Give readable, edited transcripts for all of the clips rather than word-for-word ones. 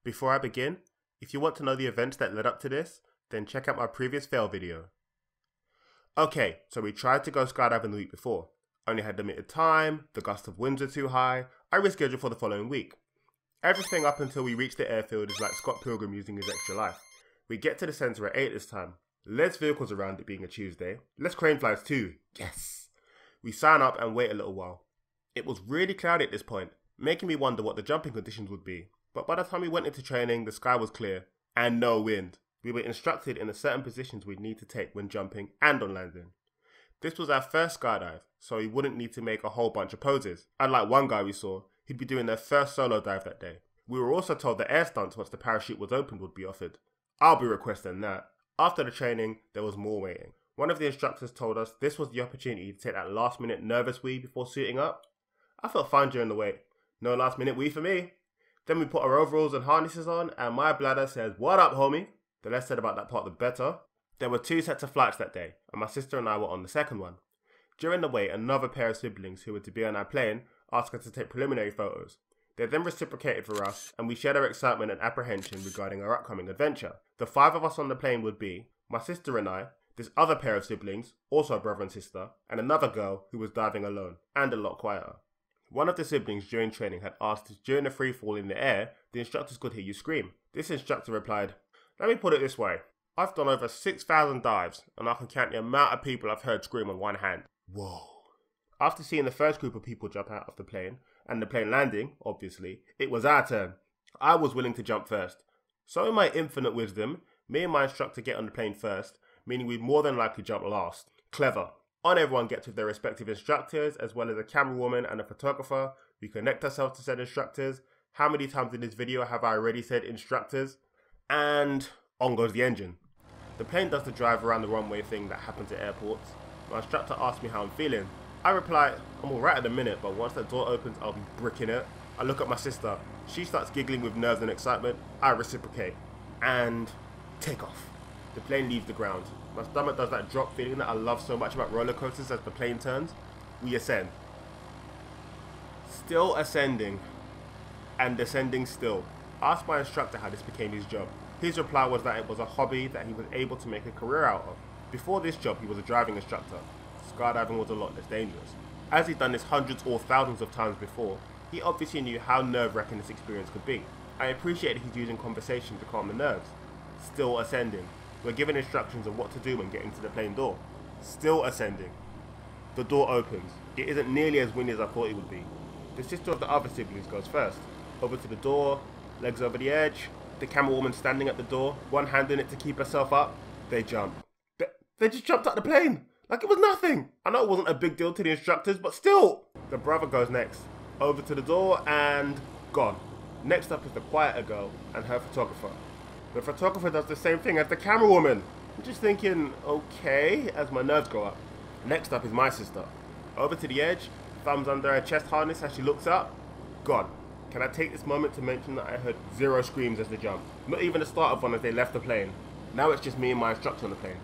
Before I begin, if you want to know the events that led up to this, then check out my previous fail video. Okay, so we tried to go skydiving the week before. Only had limited time, the gust of winds were too high, I rescheduled for the following week. Everything up until we reached the airfield is like Scott Pilgrim using his extra life. We get to the centre at 8 this time. Less vehicles around, it being a Tuesday. Less crane flights too. Yes! We sign up and wait a little while. It was really cloudy at this point, making me wonder what the jumping conditions would be. But by the time we went into training, the sky was clear and no wind. We were instructed in the certain positions we'd need to take when jumping and on landing. This was our first skydive, so we wouldn't need to make a whole bunch of poses. Unlike one guy we saw, he'd be doing their first solo dive that day. We were also told that air stunts once the parachute was opened would be offered. I'll be requesting that. After the training, there was more waiting. One of the instructors told us this was the opportunity to take that last minute nervous wee before suiting up. I felt fine during the wait. No last minute wee for me. Then we put our overalls and harnesses on and my bladder says, "What up, homie?" The less said about that part, the better. There were 2 sets of flights that day, and my sister and I were on the second one. During the wait, another pair of siblings who were to be on our plane asked us to take preliminary photos. They then reciprocated for us, and we shared our excitement and apprehension regarding our upcoming adventure. The 5 of us on the plane would be my sister and I, this other pair of siblings, also a brother and sister, and another girl who was diving alone, and a lot quieter. One of the siblings during training had asked if during the free fall in the air, the instructors could hear you scream. This instructor replied, "Let me put it this way. I've done over 6,000 dives, and I can count the amount of people I've heard scream on one hand." Whoa. After seeing the first group of people jump out of the plane, and the plane landing, obviously, it was our turn. I was willing to jump first. So in my infinite wisdom, me and my instructor get on the plane first, meaning we'd more than likely jump last. Clever. On everyone gets with their respective instructors, as well as a camera woman and a photographer. We connect ourselves to said instructors. How many times in this video have I already said instructors? And on goes the engine. The plane does the drive around the runway thing that happens at airports. My instructor asks me how I'm feeling. I reply, "I'm alright at the minute, but once that door opens, I'll be bricking it." I look at my sister. She starts giggling with nerves and excitement. I reciprocate. And take off. The plane leaves the ground. My stomach does that drop feeling that I love so much about roller coasters as the plane turns. We ascend. Still ascending. And descending still. I asked my instructor how this became his job. His reply was that it was a hobby that he was able to make a career out of. Before this job, he was a driving instructor. Skydiving was a lot less dangerous. As he'd done this hundreds or thousands of times before, he obviously knew how nerve-wracking this experience could be. I appreciated he's using conversation to calm the nerves. Still ascending. We're given instructions on what to do when getting to the plane door. Still ascending. The door opens. It isn't nearly as windy as I thought it would be. The sister of the other siblings goes first. Over to the door, legs over the edge. The camera woman standing at the door, one hand in it to keep herself up. They jump. They just jumped out the plane. Like it was nothing. I know it wasn't a big deal to the instructors, but still. The brother goes next. Over to the door and gone. Next up is the quieter girl and her photographer. The photographer does the same thing as the camera woman. I'm just thinking, okay, as my nerves go up. Next up is my sister. Over to the edge, thumbs under her chest harness as she looks up. Gone. Can I take this moment to mention that I heard 0 screams as they jumped. Not even the start of one as they left the plane. Now it's just me and my instructor on the plane.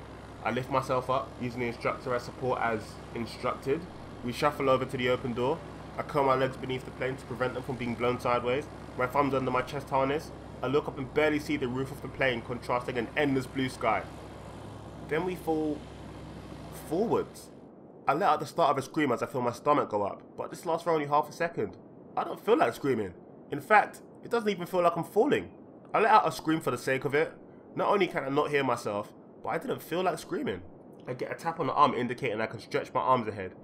I lift myself up, using the instructor as support as instructed. We shuffle over to the open door. I curl my legs beneath the plane to prevent them from being blown sideways. My thumbs under my chest harness. I look up and barely see the roof of the plane contrasting an endless blue sky. Then we fall forwards. I let out the start of a scream as I feel my stomach go up, but this lasts for only half a second. I don't feel like screaming. In fact, it doesn't even feel like I'm falling. I let out a scream for the sake of it. Not only can I not hear myself, but I didn't feel like screaming. I get a tap on the arm indicating I can stretch my arms ahead.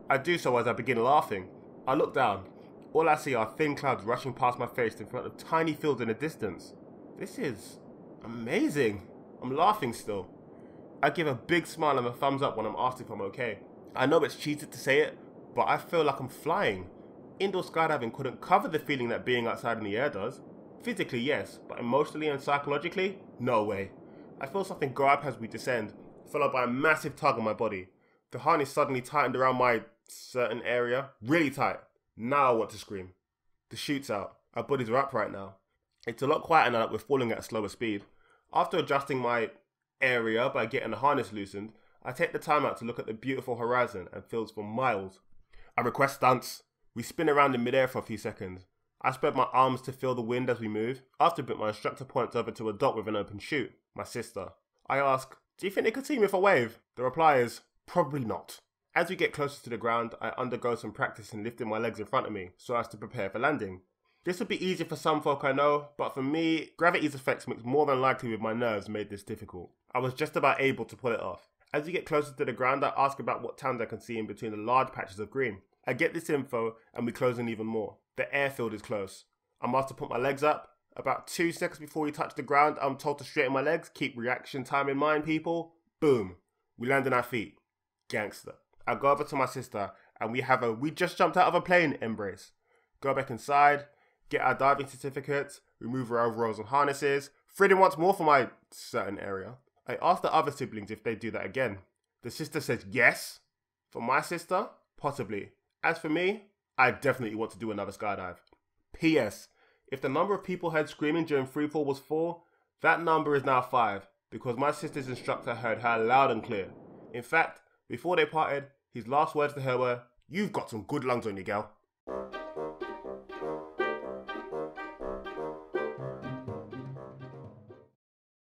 I do so as I begin laughing. I look down. All I see are thin clouds rushing past my face in front of tiny fields in the distance. This is amazing. I'm laughing still. I give a big smile and a thumbs up when I'm asked if I'm okay. I know it's cheated to say it, but I feel like I'm flying. Indoor skydiving couldn't cover the feeling that being outside in the air does. Physically, yes, but emotionally and psychologically, no way. I feel something go up as we descend, followed by a massive tug on my body. The harness suddenly tightened around my certain area, really tight. Now I want to scream. The chute's out. Our bodies are upright now. It's a lot quieter now that we're falling at a slower speed. After adjusting my area by getting the harness loosened, I take the time out to look at the beautiful horizon and fields for miles. I request stunts. We spin around in midair for a few seconds. I spread my arms to feel the wind as we move. After a bit, my instructor points over to a dot with an open chute, my sister. I ask, do you think they could see me if I wave? The reply is, probably not. As we get closer to the ground, I undergo some practice in lifting my legs in front of me so as to prepare for landing. This would be easy for some folk I know, but for me, gravity's effects mixed more than likely with my nerves made this difficult. I was just about able to pull it off. As we get closer to the ground, I ask about what towns I can see in between the large patches of green. I get this info and we close in even more. The airfield is close. I'm asked to put my legs up. About 2 seconds before we touch the ground, I'm told to straighten my legs. Keep reaction time in mind, people. Boom. We land on our feet. Gangster. I go over to my sister and we have a we just jumped out of a plane embrace. Go back inside, get our diving certificates, remove our overalls and harnesses. Freedom once more for my certain area. I ask the other siblings if they do that again. The sister says yes. For my sister, possibly. As for me, I definitely want to do another skydive. P.S. If the number of people heard screaming during freefall was 4, that number is now 5 because my sister's instructor heard her loud and clear. In fact, before they parted, his last words to her were, "You've got some good lungs on you, gal."